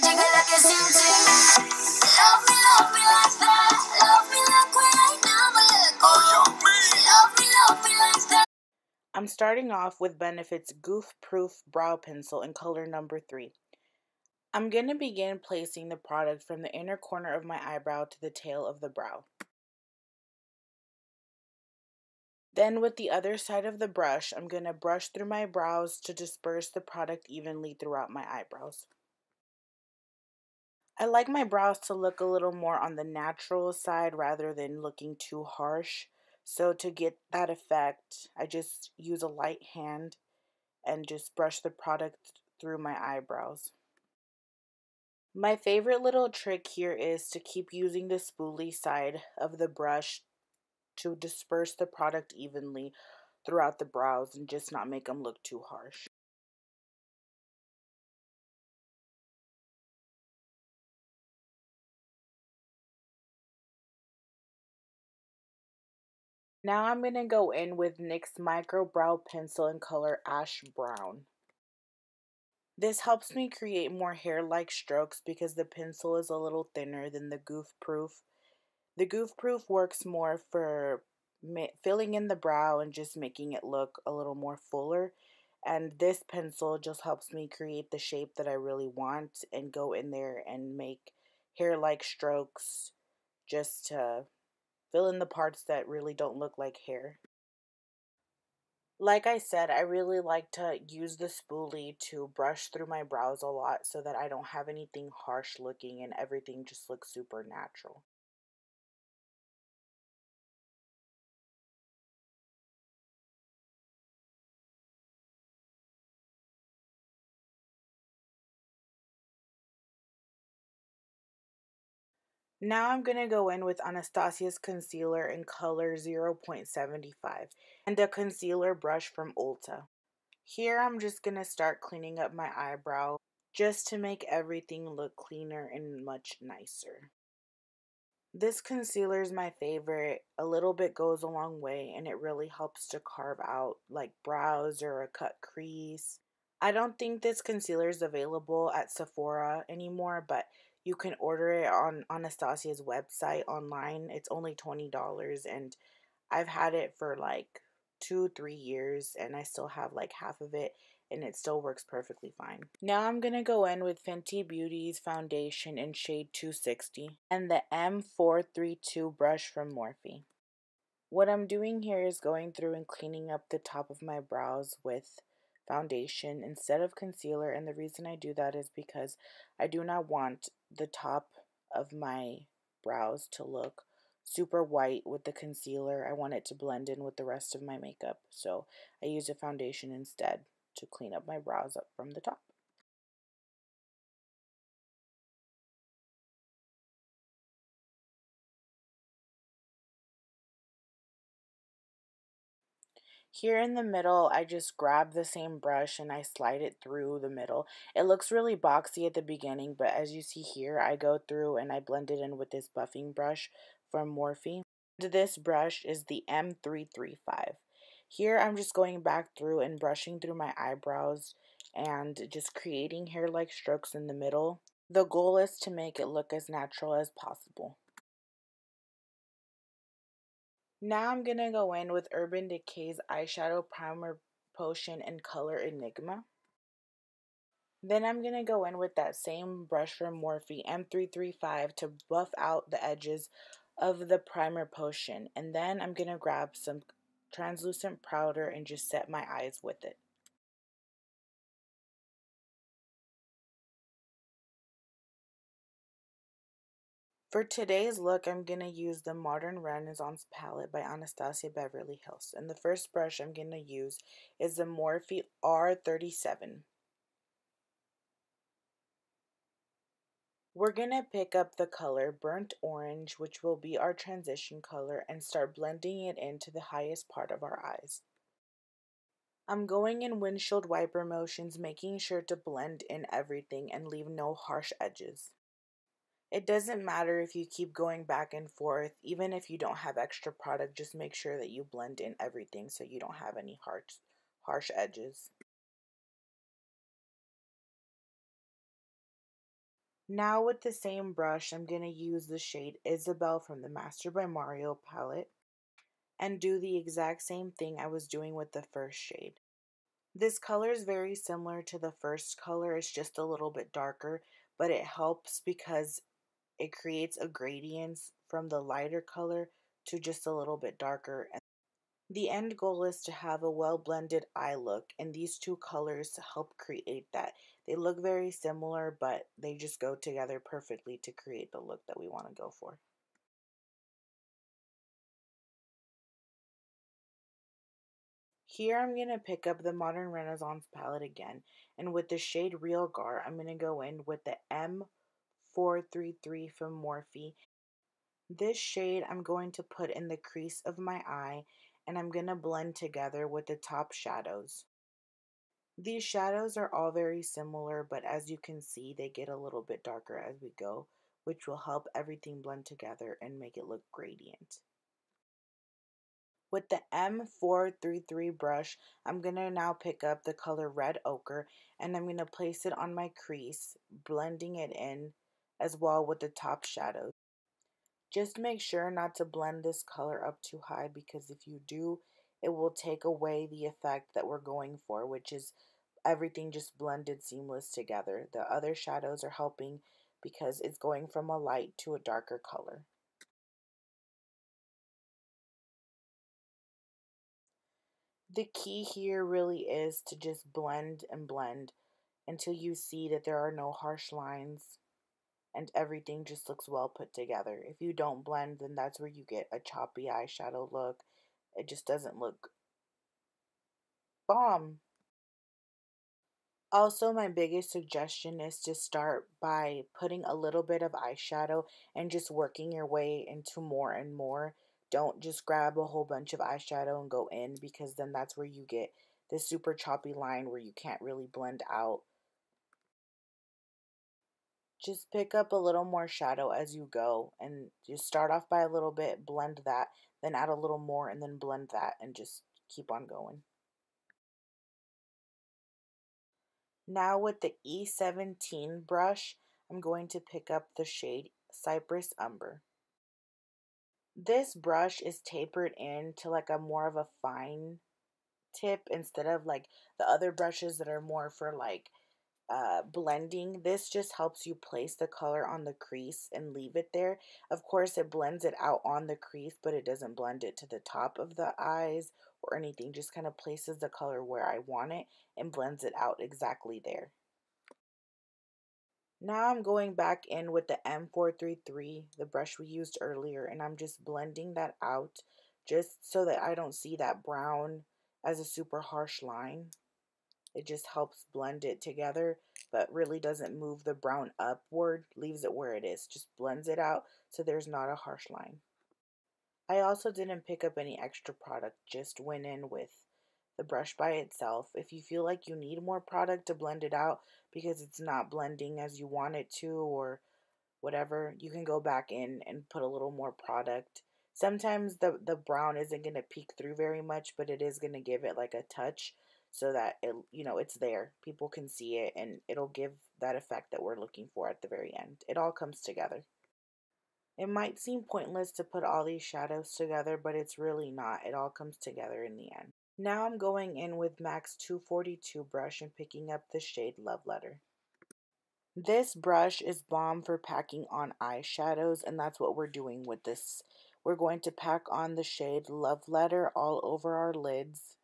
jiggle like a sing. Love me like that. Love me like when I never let go. Love me like that. I'm starting off with Benefit's Goof Proof Brow Pencil in color number 3. I'm going to begin placing the product from the inner corner of my eyebrow to the tail of the brow. Then with the other side of the brush, I'm going to brush through my brows to disperse the product evenly throughout my eyebrows. I like my brows to look a little more on the natural side rather than looking too harsh. So to get that effect, I just use a light hand and just brush the product through my eyebrows. My favorite little trick here is to keep using the spoolie side of the brush to disperse the product evenly throughout the brows and just not make them look too harsh. Now I'm going to go in with NYX Micro Brow Pencil in color Ash Brown. This helps me create more hair-like strokes because the pencil is a little thinner than the Goof Proof. The Goof Proof works more for filling in the brow and just making it look a little more fuller. And this pencil just helps me create the shape that I really want and go in there and make hair-like strokes just to fill in the parts that really don't look like hair. Like I said, I really like to use the spoolie to brush through my brows a lot so that I don't have anything harsh looking and everything just looks super natural. Now I'm going to go in with Anastasia's concealer in color 0.75 and a concealer brush from Ulta. Here I'm just going to start cleaning up my eyebrow just to make everything look cleaner and much nicer. This concealer is my favorite. A little bit goes a long way and it really helps to carve out like brows or a cut crease. I don't think this concealer is available at Sephora anymore, but you can order it on Anastasia's website online. It's only $20 and I've had it for like 2-3 years and I still have like half of it and it still works perfectly fine. Now I'm going to go in with Fenty Beauty's foundation in shade 260 and the M432 brush from Morphe. What I'm doing here is going through and cleaning up the top of my brows with foundation instead of concealer, and the reason I do that is because I do not want the top of my brows to look super white with the concealer. I want it to blend in with the rest of my makeup, so I use a foundation instead to clean up my brows up from the top. Here in the middle, I just grab the same brush and I slide it through the middle. It looks really boxy at the beginning, but as you see here, I go through and I blend it in with this buffing brush from Morphe. This brush is the M335. Here I'm just going back through and brushing through my eyebrows and just creating hair-like strokes in the middle. The goal is to make it look as natural as possible. Now I'm going to go in with Urban Decay's eyeshadow primer potion in color Enigma. Then I'm going to go in with that same brush from Morphe M335 to buff out the edges of the primer potion. And then I'm going to grab some translucent powder and just set my eyes with it. For today's look, I'm going to use the Modern Renaissance palette by Anastasia Beverly Hills. And the first brush I'm going to use is the Morphe R37. We're going to pick up the color Burnt Orange, which will be our transition color, and start blending it into the highest part of our eyes. I'm going in windshield wiper motions, making sure to blend in everything and leave no harsh edges. It doesn't matter if you keep going back and forth, even if you don't have extra product, just make sure that you blend in everything so you don't have any harsh edges. Now with the same brush, I'm going to use the shade Isabel from the Master by Mario palette and do the exact same thing I was doing with the first shade. This color is very similar to the first color, it's just a little bit darker, but it helps because it creates a gradient from the lighter color to just a little bit darker. And the end goal is to have a well blended eye look, and these two colors help create that. They look very similar, but they just go together perfectly to create the look that we want to go for. Here I'm going to pick up the Modern Renaissance palette again, and with the shade Real Gar, I'm going to go in with the M433 from Morphe. This shade I'm going to put in the crease of my eye, and I'm going to blend together with the top shadows. These shadows are all very similar, but as you can see, they get a little bit darker as we go, which will help everything blend together and make it look gradient. With the M433 brush, I'm going to now pick up the color Red Ochre, and I'm going to place it on my crease, blending it in as well with the top shadows. Just make sure not to blend this color up too high, because if you do, it will take away the effect that we're going for, which is everything just blended seamless together. The other shadows are helping because it's going from a light to a darker color. The key here really is to just blend and blend until you see that there are no harsh lines and everything just looks well put together. If you don't blend, then that's where you get a choppy eyeshadow look. It just doesn't look bomb. Also, my biggest suggestion is to start by putting a little bit of eyeshadow and just working your way into more and more. Don't just grab a whole bunch of eyeshadow and go in, because then that's where you get this super choppy line where you can't really blend out. Just pick up a little more shadow as you go and just start off by a little bit, blend that, then add a little more and then blend that, and just keep on going. Now with the E17 brush, I'm going to pick up the shade Cypress Umber. This brush is tapered in to like a more of a fine tip instead of like the other brushes that are more for like blending. This just helps you place the color on the crease and leave it there. Of course, it blends it out on the crease, but it doesn't blend it to the top of the eyes or anything. Just kind of places the color where I want it and blends it out exactly there. Now I'm going back in with the M433, the brush we used earlier, and I'm just blending that out just so that I don't see that brown as a super harsh line. It just helps blend it together, but really doesn't move the brown upward, leaves it where it is, just blends it out so there's not a harsh line. I also didn't pick up any extra product, just went in with the brush by itself. If you feel like you need more product to blend it out because it's not blending as you want it to or whatever, you can go back in and put a little more product. Sometimes the brown isn't going to peek through very much, but it is going to give it like a touch so that it, it's there. People can see it and it'll give that effect that we're looking for at the very end. It all comes together. It might seem pointless to put all these shadows together, but it's really not. It all comes together in the end. Now I'm going in with MAC's 242 brush and picking up the shade Love Letter. This brush is bomb for packing on eyeshadows, and that's what we're doing with this. We're going to pack on the shade Love Letter all over our lids.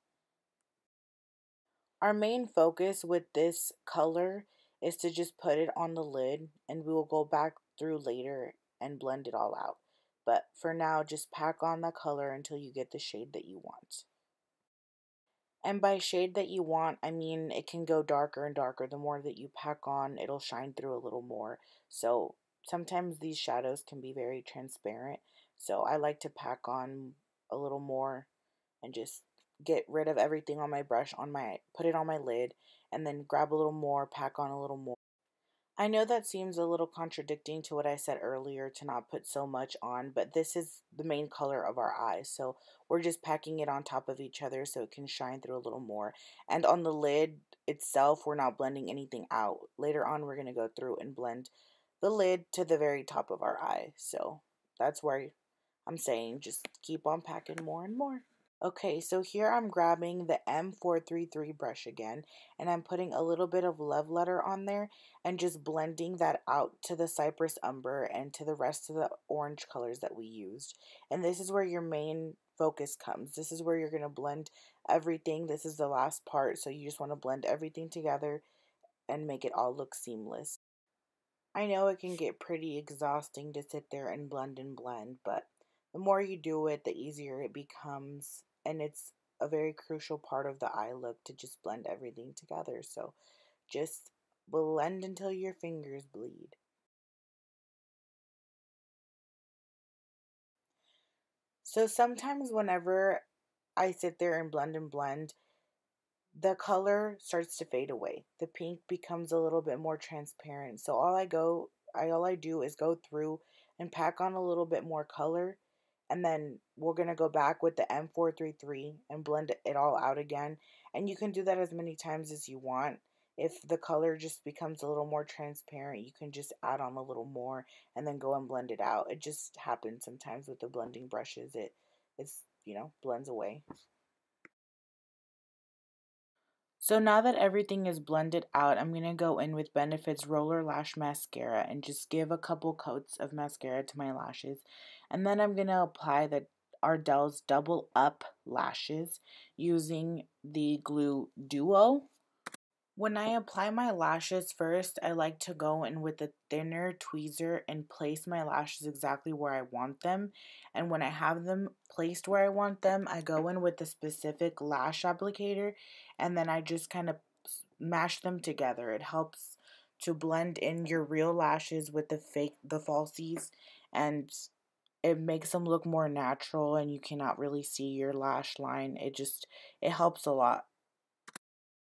Our main focus with this color is to just put it on the lid, and we will go back through later and blend it all out. But for now, just pack on the color until you get the shade that you want. And by shade that you want, I mean it can go darker and darker. The more that you pack on, it'll shine through a little more. So sometimes these shadows can be very transparent. So I like to pack on a little more and just get rid of everything on my brush, put it on my lid, and then grab a little more, pack on a little more. I know that seems a little contradicting to what I said earlier to not put so much on, but this is the main color of our eyes, so we're just packing it on top of each other so it can shine through a little more. And on the lid itself, we're not blending anything out. Later on, we're going to go through and blend the lid to the very top of our eye. So that's where I'm saying just keep on packing more and more. Okay, so here I'm grabbing the M433 brush again, and I'm putting a little bit of love letter on there and just blending that out to the cypress umber and to the rest of the orange colors that we used. And this is where your main focus comes. This is where you're going to blend everything. This is the last part, so you just want to blend everything together and make it all look seamless. I know it can get pretty exhausting to sit there and blend, but the more you do it, the easier it becomes. And it's a very crucial part of the eye look to just blend everything together. So just blend until your fingers bleed. So sometimes whenever I sit there and blend, the color starts to fade away. The pink becomes a little bit more transparent. So all I do is go through and pack on a little bit more color, and then we're going to go back with the M433 and blend it all out again. And you can do that as many times as you want. If the color just becomes a little more transparent, you can just add on a little more and then go and blend it out. It just happens sometimes with the blending brushes. It's blends away. So now that everything is blended out, I'm going to go in with Benefit's Roller Lash Mascara and just give a couple coats of mascara to my lashes. And then I'm going to apply the Ardell's Double Up Lashes using the Glue Duo. When I apply my lashes first, I like to go in with a thinner tweezer and place my lashes exactly where I want them. And when I have them placed where I want them, I go in with a specific lash applicator and then I just kind of mash them together. It helps to blend in your real lashes with the falsies, and it makes them look more natural and you cannot really see your lash line. It helps a lot.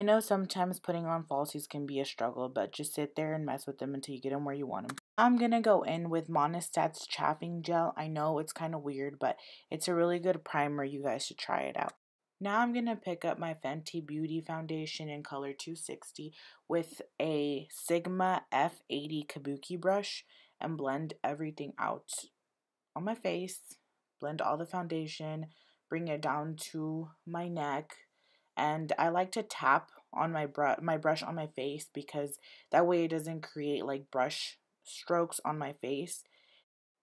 I know sometimes putting on falsies can be a struggle, but just sit there and mess with them until you get them where you want them. I'm going to go in with Monistats Chaffing Gel. I know it's kind of weird, but it's a really good primer. You guys should try it out. Now I'm going to pick up my Fenty Beauty Foundation in color 260 with a Sigma F80 Kabuki brush and blend everything out on my face. Blend all the foundation, bring it down to my neck, and I like to tap on my brush on my face because that way it doesn't create like brush strokes on my face,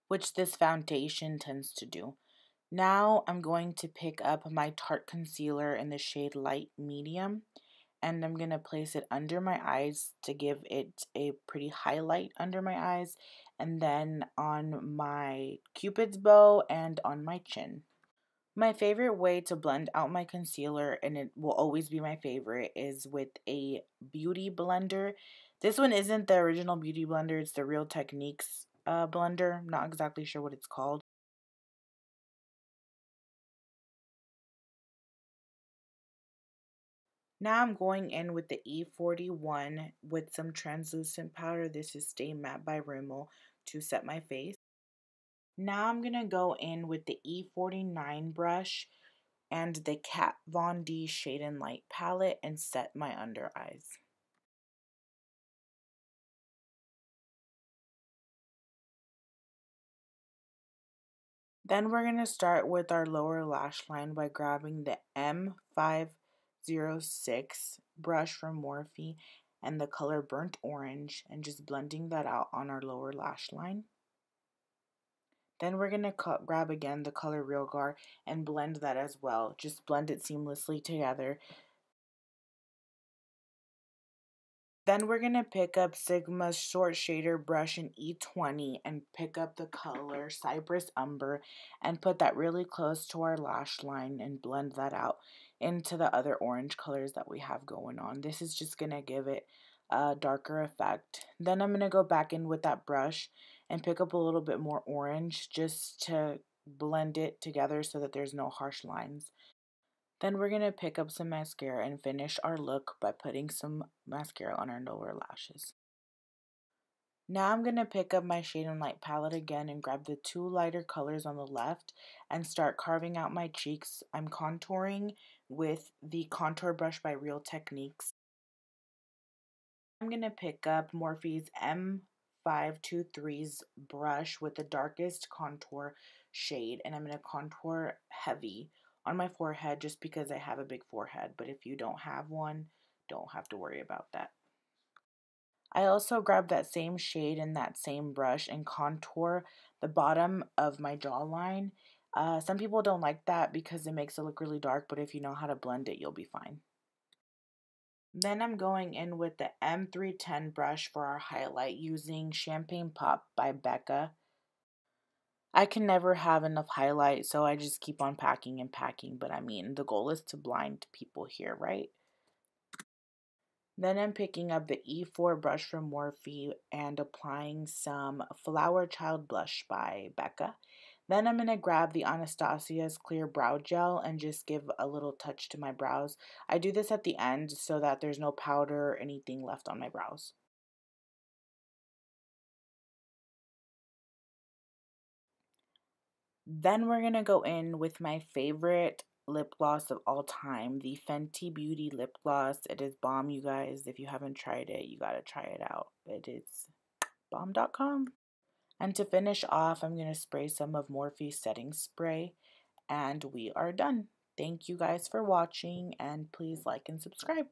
which this foundation tends to do. Now I'm going to pick up my Tarte concealer in the shade Light Medium, and I'm going to place it under my eyes to give it a pretty highlight under my eyes, and then on my cupid's bow and on my chin. My favorite way to blend out my concealer, and it will always be my favorite, is with a beauty blender. This one isn't the original beauty blender, it's the Real Techniques blender. I'm not exactly sure what it's called. Now I'm going in with the E41 with some translucent powder. This is Stay Matte by Rimmel to set my face. Now I'm going to go in with the E49 brush and the Kat Von D Shade and Light palette and set my under eyes. Then we're going to start with our lower lash line by grabbing the M506 brush from Morphe and the color Burnt Orange and just blending that out on our lower lash line. Then we're going to grab again the color Real Gar and blend that as well. Just blend it seamlessly together. Then we're going to pick up Sigma's short shader brush in E20 and pick up the color Cypress Umber and put that really close to our lash line and blend that out into the other orange colors that we have going on. This is just going to give it a darker effect. Then I'm going to go back in with that brush and pick up a little bit more orange just to blend it together so that there's no harsh lines. Then we're going to pick up some mascara and finish our look by putting some mascara on our lower lashes. Now I'm going to pick up my Shade and Light palette again and grab the two lighter colors on the left and start carving out my cheeks. I'm contouring with the contour brush by Real Techniques. I'm going to pick up Morphe's 523's brush with the darkest contour shade, and I'm going to contour heavy on my forehead just because I have a big forehead, but if you don't have one, don't have to worry about that. I also grabbed that same shade and that same brush and contour the bottom of my jawline. Some people don't like that because it makes it look really dark, but if you know how to blend it, you'll be fine. Then I'm going in with the M310 brush for our highlight using Champagne Pop by Becca. I can never have enough highlight, so I just keep on packing and packing, but I mean, the goal is to blind people here, right? Then I'm picking up the E4 brush from Morphe and applying some Flower Child blush by Becca. Then I'm going to grab the Anastasia's clear brow gel and just give a little touch to my brows. I do this at the end so that there's no powder or anything left on my brows. Then we're going to go in with my favorite lip gloss of all time, the Fenty Beauty lip gloss. It is bomb, you guys. If you haven't tried it, you got to try it out. It is bomb.com. And to finish off, I'm going to spray some of Morphe setting spray, and we are done. Thank you guys for watching, and please like and subscribe.